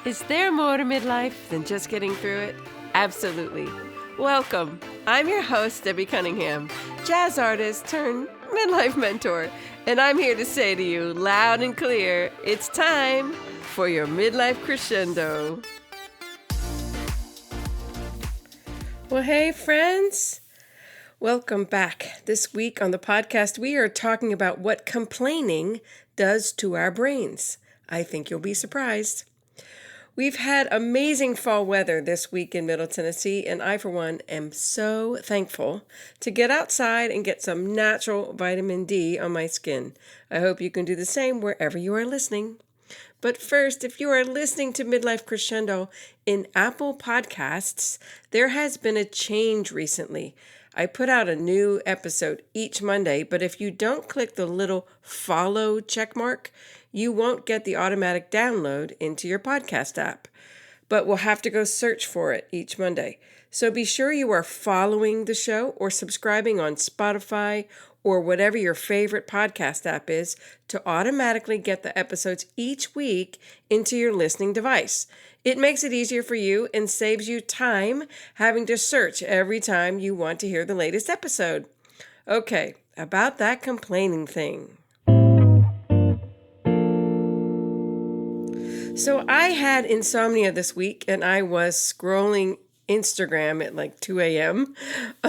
Is there more to midlife than just getting through it? Absolutely. Welcome. I'm your host, Debbie Cunningham, jazz artist turned midlife mentor, and I'm here to say to you loud and clear, it's time for your midlife crescendo. Well, hey, friends. Welcome back. This week on the podcast, we are talking about what complaining does to our brains. I think you'll be surprised. We've had amazing fall weather this week in Middle Tennessee, and I, for one, am so thankful to get outside and get some natural vitamin D on my skin. I hope you can do the same wherever you are listening. But first, if you are listening to Midlife Crescendo in Apple Podcasts, there has been a change recently. I put out a new episode each Monday, but if you don't click the little follow check mark, you won't get the automatic download into your podcast app. But we'll have to go search for it each Monday. So be sure you are following the show or subscribing on Spotify or whatever your favorite podcast app is to automatically get the episodes each week into your listening device. It makes it easier for you and saves you time having to search every time you want to hear the latest episode. Okay, about that complaining thing. So I had insomnia this week and I was scrolling Instagram at like 2 a.m.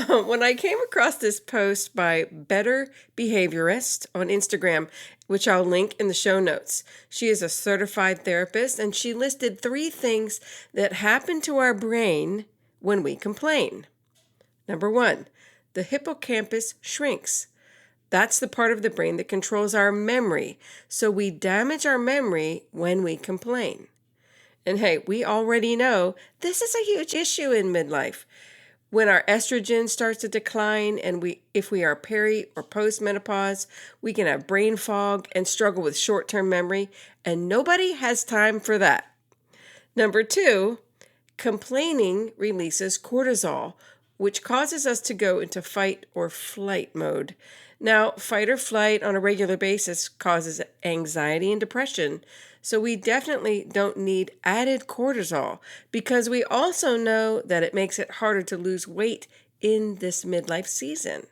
When I came across this post by Better Behaviorist on Instagram, which I'll link in the show notes. She is a certified therapist and she listed 3 things that happen to our brain when we complain. Number 1, the hippocampus shrinks. That's the part of the brain that controls our memory. So we damage our memory when we complain. And hey, we already know this is a huge issue in midlife. When our estrogen starts to decline and if we are peri or postmenopause, we can have brain fog and struggle with short-term memory, and nobody has time for that. Number 2, complaining releases cortisol, which causes us to go into fight or flight mode. Now, fight or flight on a regular basis causes anxiety and depression, so we definitely don't need added cortisol because we also know that it makes it harder to lose weight in this midlife season.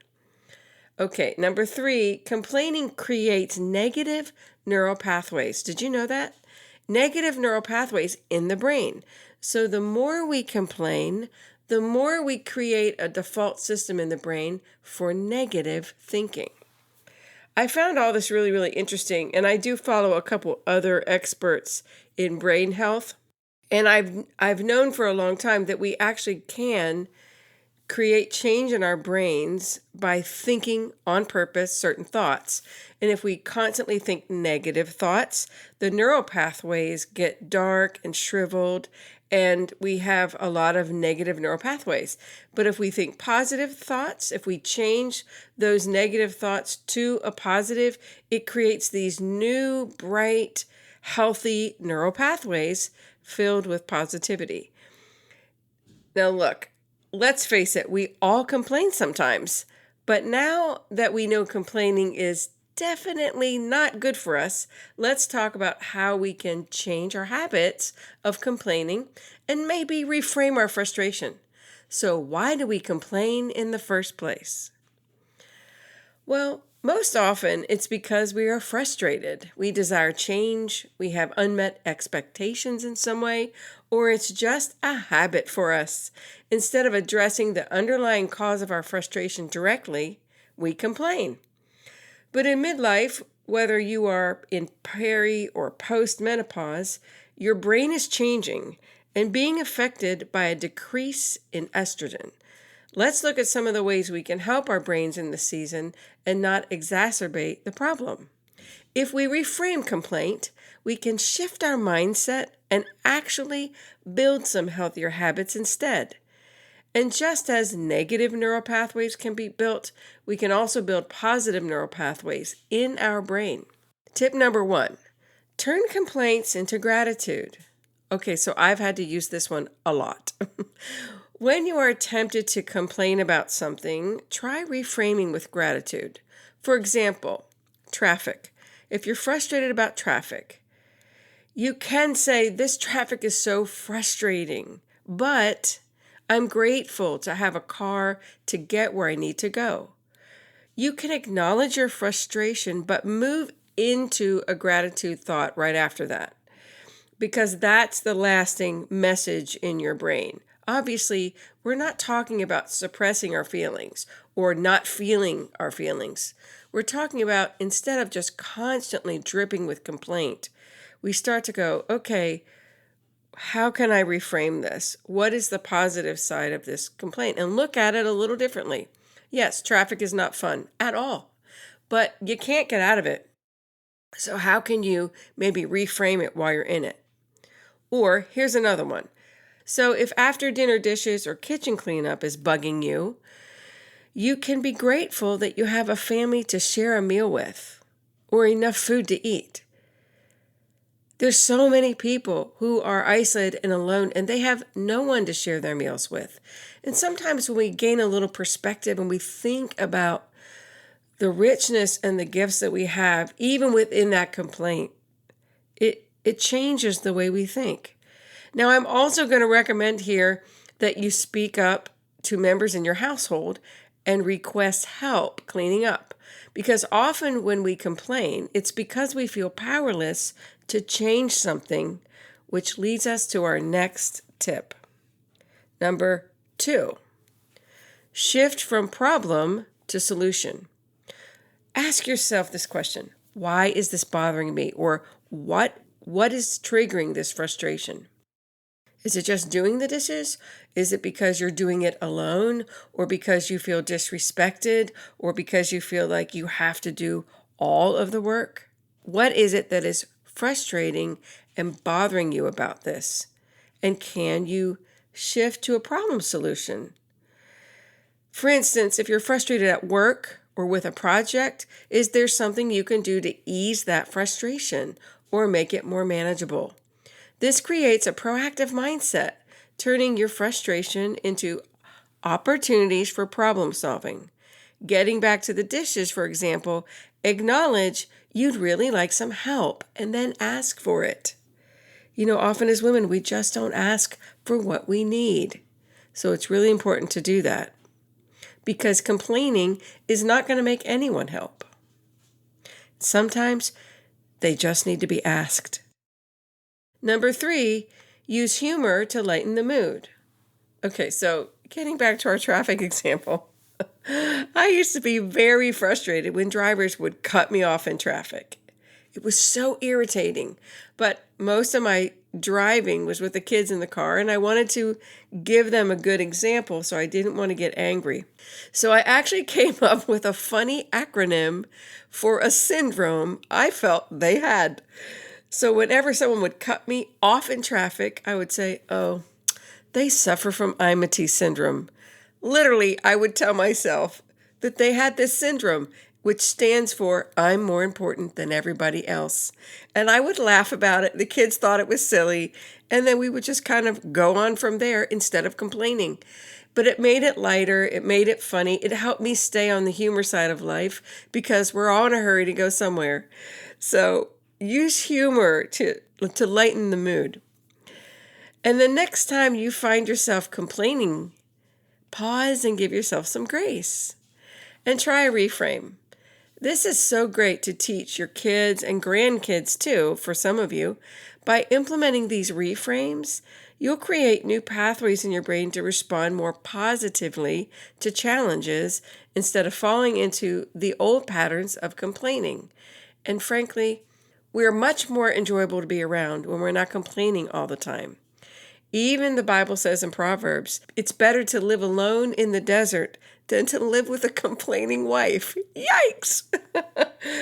Okay, number 3, complaining creates negative neural pathways. Did you know that? Negative neural pathways in the brain. So the more we complain, the more we create a default system in the brain for negative thinking. I found all this really, really interesting, and I do follow a couple other experts in brain health. And I've known for a long time that we actually can create change in our brains by thinking on purpose certain thoughts. And if we constantly think negative thoughts, the neural pathways get dark and shriveled, and we have a lot of negative neural pathways. But if we think positive thoughts, if we change those negative thoughts to a positive, it creates these new, bright, healthy neural pathways filled with positivity. Now look, let's face it, we all complain sometimes. But now that we know complaining is definitely not good for us, let's talk about how we can change our habits of complaining and maybe reframe our frustration. So why do we complain in the first place? Well, most often it's because we are frustrated. We desire change, we have unmet expectations in some way, or it's just a habit for us. Instead of addressing the underlying cause of our frustration directly, we complain. But in midlife, whether you are in peri or postmenopause, your brain is changing and being affected by a decrease in estrogen. Let's look at some of the ways we can help our brains in this season and not exacerbate the problem. If we reframe complaint, we can shift our mindset and actually build some healthier habits instead. And just as negative neural pathways can be built, we can also build positive neural pathways in our brain. Tip number 1, turn complaints into gratitude. Okay, so I've had to use this one a lot. When you are tempted to complain about something, try reframing with gratitude. For example, traffic. If you're frustrated about traffic, You can say, this traffic is so frustrating, but I'm grateful to have a car to get where I need to go. You can acknowledge your frustration, but move into a gratitude thought right after that, because that's the lasting message in your brain. Obviously, we're not talking about suppressing our feelings or not feeling our feelings. We're talking about, instead of just constantly dripping with complaint, we start to go, okay, how can I reframe this? What is the positive side of this complaint? And look at it a little differently. Yes, traffic is not fun at all, but you can't get out of it. So, how can you maybe reframe it while you're in it? Or here's another one. So, if after dinner dishes or kitchen cleanup is bugging you, you can be grateful that you have a family to share a meal with or enough food to eat. There's so many people who are isolated and alone, and they have no one to share their meals with. And sometimes when we gain a little perspective and we think about the richness and the gifts that we have, even within that complaint, it changes the way we think. Now, I'm also going to recommend here that you speak up to members in your household and request help cleaning up. Because often when we complain, it's because we feel powerless to change something, which leads us to our next tip. Number 2, shift from problem to solution. Ask yourself this question: why is this bothering me? Or what is triggering this frustration? Is it just doing the dishes? Is it because you're doing it alone? Or because you feel disrespected? Or because you feel like you have to do all of the work? What is it that is frustrating and bothering you about this? And can you shift to a problem solution? For instance, if you're frustrated at work or with a project, is there something you can do to ease that frustration or make it more manageable? This creates a proactive mindset, turning your frustration into opportunities for problem solving. Getting back to the dishes, for example, acknowledge you'd really like some help and then ask for it. Often as women, we just don't ask for what we need. So it's really important to do that, because complaining is not going to make anyone help. Sometimes they just need to be asked. Number 3, use humor to lighten the mood. Okay, so getting back to our traffic example, I used to be very frustrated when drivers would cut me off in traffic. It was so irritating, but most of my driving was with the kids in the car, and I wanted to give them a good example, so I didn't want to get angry. So I actually came up with a funny acronym for a syndrome I felt they had. So whenever someone would cut me off in traffic, I would say, oh, they suffer from Imity syndrome. Literally, I would tell myself that they had this syndrome, which stands for I'm more important than everybody else. And I would laugh about it. The kids thought it was silly. And then we would just kind of go on from there instead of complaining. But it made it lighter. It made it funny. It helped me stay on the humor side of life because we're all in a hurry to go somewhere. So use humor to lighten the mood. And the next time you find yourself complaining, pause and give yourself some grace. And try a reframe. This is so great to teach your kids and grandkids too, for some of you. By implementing these reframes, you'll create new pathways in your brain to respond more positively to challenges instead of falling into the old patterns of complaining. And frankly, we're much more enjoyable to be around when we're not complaining all the time. Even the Bible says in Proverbs, it's better to live alone in the desert than to live with a complaining wife. Yikes!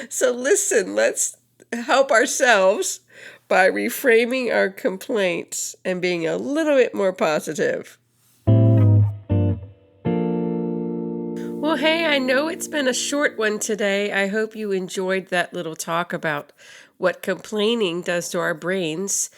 So listen, let's help ourselves by reframing our complaints and being a little bit more positive. Well, hey, I know it's been a short one today. I hope you enjoyed that little talk about what complaining does to our brains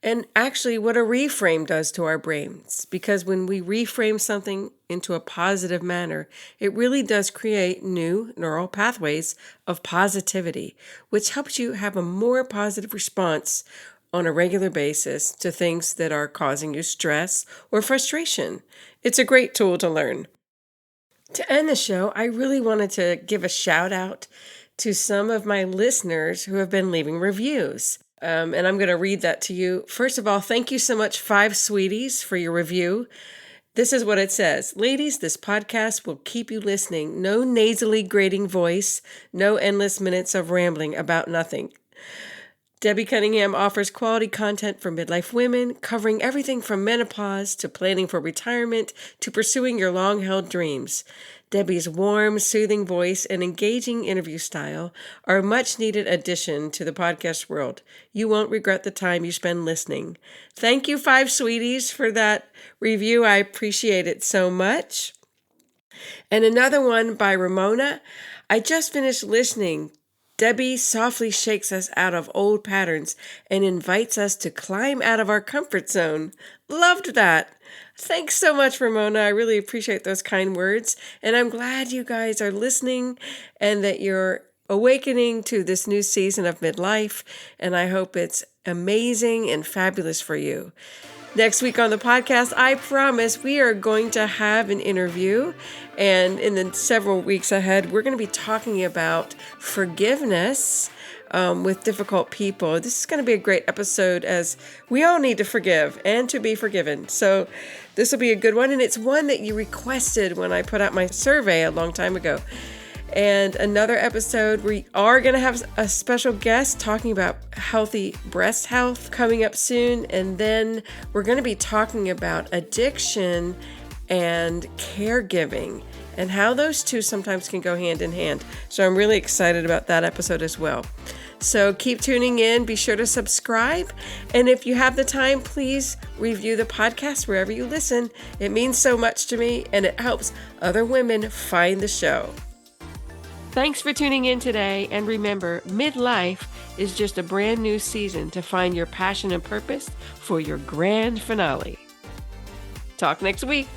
and actually what a reframe does to our brains. Because when we reframe something into a positive manner, it really does create new neural pathways of positivity, which helps you have a more positive response on a regular basis to things that are causing you stress or frustration. It's a great tool to learn. To end the show, I really wanted to give a shout out to some of my listeners who have been leaving reviews. And I'm going to read that to you. First of all, thank you so much, 5 Sweeties, for your review. This is what it says. Ladies, this podcast will keep you listening. No nasally grating voice, no endless minutes of rambling about nothing. Debbie Cunningham offers quality content for midlife women, covering everything from menopause to planning for retirement to pursuing your long-held dreams. Debbie's warm, soothing voice and engaging interview style are a much-needed addition to the podcast world. You won't regret the time you spend listening. Thank you, 5 Sweeties, for that review. I appreciate it so much. And another one by Ramona. I just finished listening. Debbie softly shakes us out of old patterns and invites us to climb out of our comfort zone. Loved that. Thanks so much, Ramona. I really appreciate those kind words. And I'm glad you guys are listening and that you're awakening to this new season of midlife. And I hope it's amazing and fabulous for you. Next week on the podcast, I promise we are going to have an interview. And in the several weeks ahead, we're going to be talking about forgiveness with difficult people. This is going to be a great episode as we all need to forgive and to be forgiven. So this will be a good one. And it's one that you requested when I put out my survey a long time ago. And another episode, we are going to have a special guest talking about healthy breast health coming up soon. And then we're going to be talking about addiction and caregiving and how those two sometimes can go hand in hand. So I'm really excited about that episode as well. So keep tuning in. Be sure to subscribe. And if you have the time, please review the podcast wherever you listen. It means so much to me and it helps other women find the show. Thanks for tuning in today, and remember, midlife is just a brand new season to find your passion and purpose for your grand finale. Talk next week.